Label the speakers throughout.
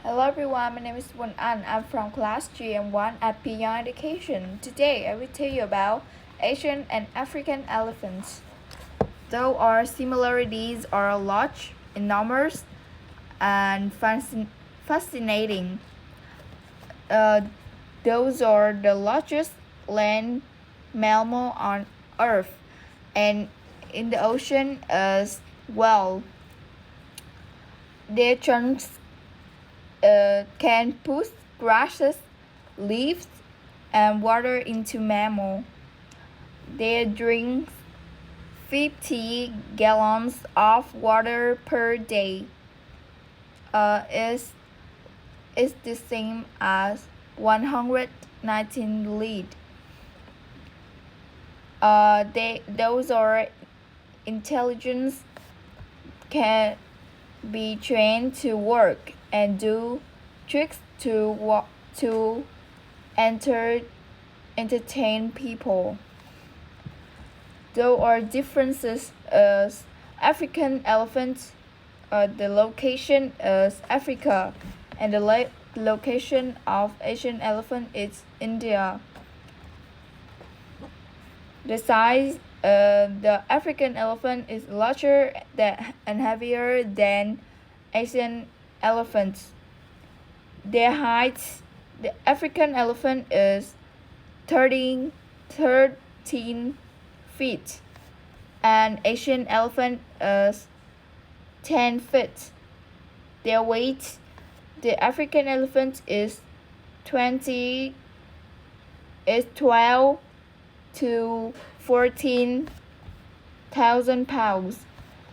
Speaker 1: Hello everyone, my name is Quỳnh I'm from class GM1 at Pyoung Education. Today I will tell you about Asian and African elephants. Though our similarities are large, enormous, and fascinating, those are the largest land mammal on Earth and in the ocean as well. Their trunks can push grasses, leaves, and water into mammal. They drink 50 gallons of water per day. Is the same as 119 liters. Those are intelligence can be trained to work and do tricks to entertain people. There are differences as African elephants, the location is Africa, and the location of Asian elephant is India. The size the African elephant is larger and heavier than Asian elephants. Their height, the African elephant is 13 feet, and Asian elephant is 10 feet. Their weight, the African elephant is 12 to 14,000 pounds,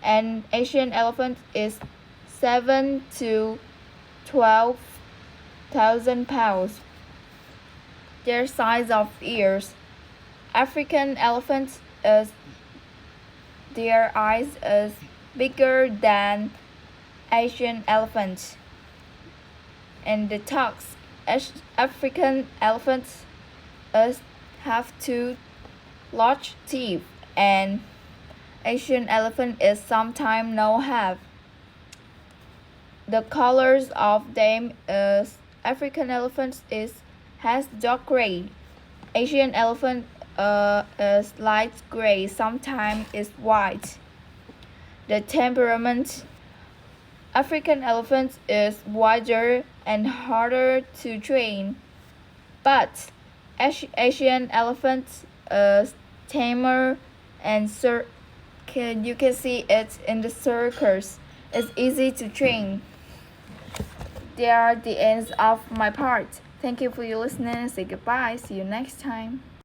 Speaker 1: and Asian elephant is 7 to 12,000 pounds. Their size of ears, African elephants is their eyes is bigger than Asian elephants, and the tusks, African elephants have two large teeth, and Asian elephant is sometimes no have. The colors of them is African elephant has dark gray. Asian elephant is light gray, sometimes is white. The temperament, African elephant is wider and harder to train, but Asian elephant is tamer and you can see it in the circus. It's easy to train. They are the ends of my part. Thank you for your listening. Say goodbye. See you next time.